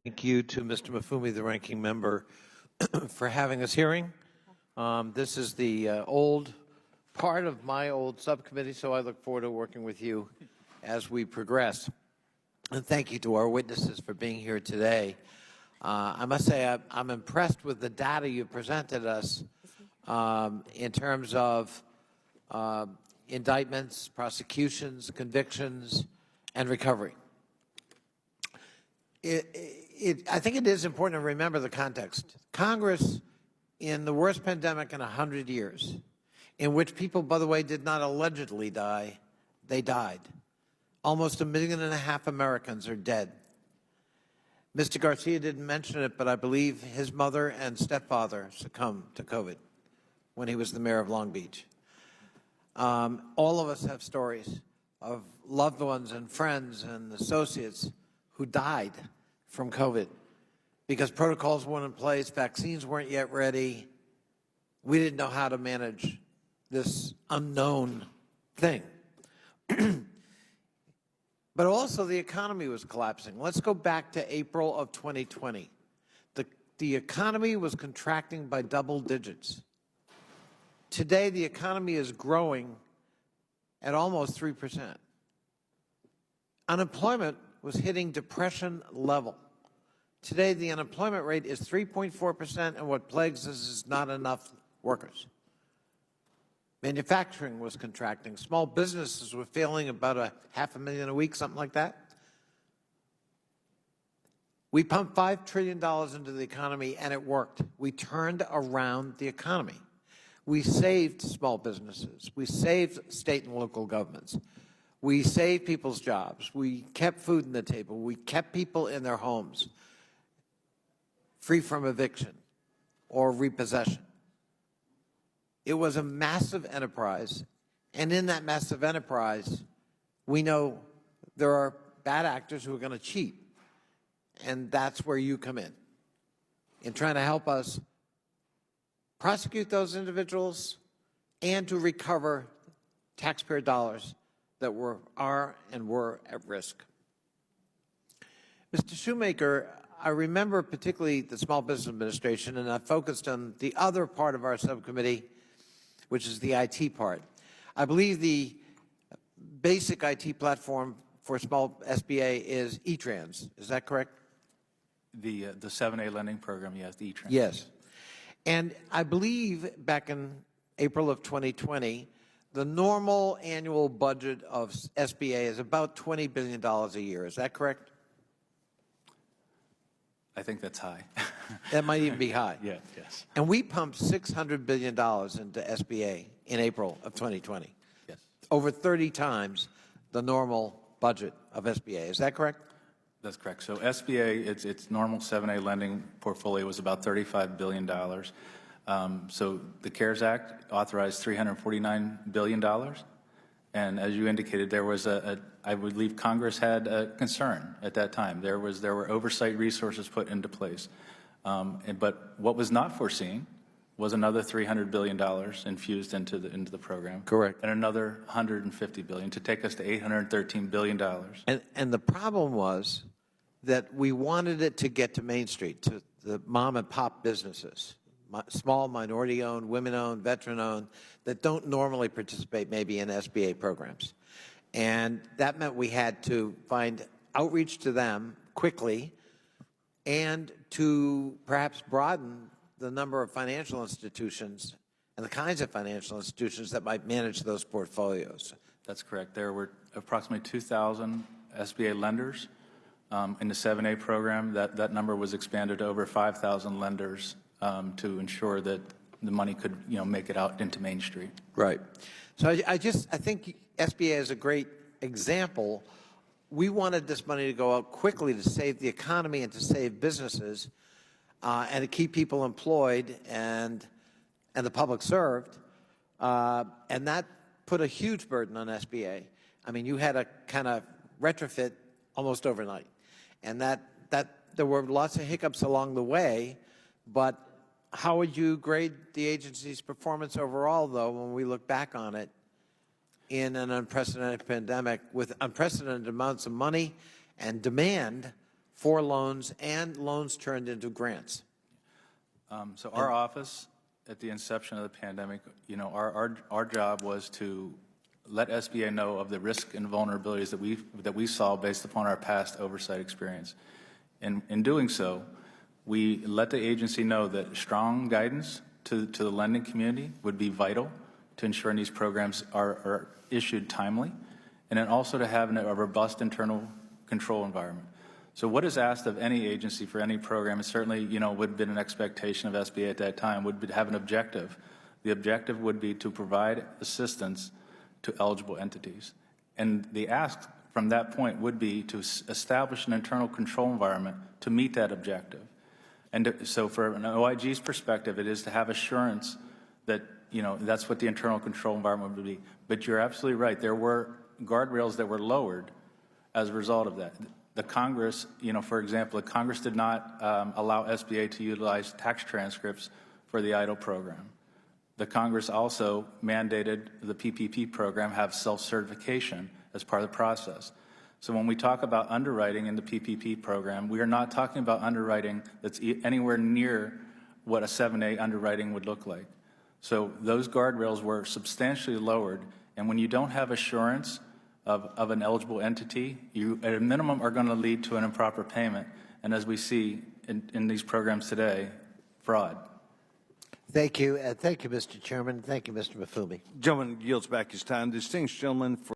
Thank you to Mr. Mafumi, the ranking member, for having this hearing. This is the old part of my old subcommittee, so I look forward to working with you as we progress. And thank you to our witnesses for being here today. I must say I'm impressed with the data you presented us in terms of indictments, prosecutions, convictions, and recovery. I think it is important to remember the context. Congress, in the worst pandemic in 100 years, in which people, by the way, did not allegedly die, they died. Almost 1.5 million Americans are dead. Mr. Garcia didn't mention it, but I believe his mother and stepfather succumbed to COVID when he was the mayor of Long Beach. All of us have stories of loved ones and friends and associates who died from COVID because protocols weren't in place, vaccines weren't yet ready. We didn't know how to manage this unknown thing. But also the economy was collapsing. Let's go back to April of 2020. The economy was contracting by double digits. Today, the economy is growing at almost 3%. Unemployment was hitting depression level. Today, the unemployment rate is 3.4%, and what plagues us is not enough workers. Manufacturing was contracting. Small businesses were failing about 500,000 a week, something like that. We pumped $5 trillion into the economy, and it worked. We turned around the economy. We saved small businesses. We saved state and local governments. We saved people's jobs. We kept food on the table. We kept people in their homes, free from eviction or repossession. It was a massive enterprise, and in that massive enterprise, we know there are bad actors who are going to cheat, and that's where you come in trying to help us prosecute those individuals and to recover taxpayer dollars that are at risk. Mr. Shoemaker, I remember particularly the Small Business Administration, and I focused on the other part of our subcommittee, which is the IT part. I believe the basic IT platform for small SBA is E-Trans. Is that correct? The 7A lending program, yes, the E-Trans. Yes. And I believe back in April of 2020, the normal annual budget of SBA is about $20 billion a year. Is that correct? I think that's high. That might even be high. Yeah, yes. And we pumped $600 billion into SBA in April of 2020. Yes. Over 30 times the normal budget of SBA. Is that correct? That's correct. So SBA, its normal 7A lending portfolio was about $35 billion. So the CARES Act authorized $349 billion. And as you indicated, there was I believe Congress had a concern at that time. There were oversight resources put into place. But what was not foreseen was another $300 billion infused into the program. Correct. And another $150 billion to take us to $813 billion. And the problem was that we wanted it to get to Main Street, to the mom and pop businesses, small minority-owned, women-owned, veteran-owned, that don't normally participate maybe in SBA programs. And that meant we had to find outreach to them quickly and to perhaps broaden the number of financial institutions and the kinds of financial institutions that might manage those portfolios. That's correct. There were approximately 2,000 SBA lenders in the 7A program. That number was expanded to over 5,000 lenders to ensure that the money could, make it out into Main Street. Right. So I think SBA is a great example. We wanted this money to go out quickly to save the economy and to save businesses and to keep people employed and the public served. And that put a huge burden on SBA. I mean, you had to kind of retrofit almost overnight. And that there were lots of hiccups along the way, but how would you grade the agency's performance overall, though, when we look back on it in an unprecedented pandemic with unprecedented amounts of money and demand for loans and loans turned into grants. So our office, at the inception of the pandemic, our job was to let SBA know of the risk and vulnerabilities that we saw based upon our past oversight experience. And in doing so, we let the agency know that strong guidance to the lending community would be vital to ensuring these programs are issued timely, and then also to have a robust internal control environment. So what is asked of any agency for any program, and certainly, would have been an expectation of SBA at that time, would have an objective. The objective would be to provide assistance to eligible entities. And the ask from that point would be to establish an internal control environment to meet that objective. And so for an OIG's perspective, it is to have assurance that, that's what the internal control environment would be. But you're absolutely right. There were guardrails that were lowered as a result of that. The Congress, for example, the Congress did not allow SBA to utilize tax transcripts for the EIDL program. The Congress also mandated the PPP program have self-certification as part of the process. So when we talk about underwriting in the PPP program, we are not talking about underwriting that's anywhere near what a 7A underwriting would look like. So those guardrails were substantially lowered, and when you don't have assurance of an eligible entity, you at a minimum are going to lead to an improper payment, and as we see in these programs today, fraud. Thank you. Thank you, Mr. Chairman. Thank you, Mr. Mafumi. Gentleman yields back his time. Distinguished gentleman, for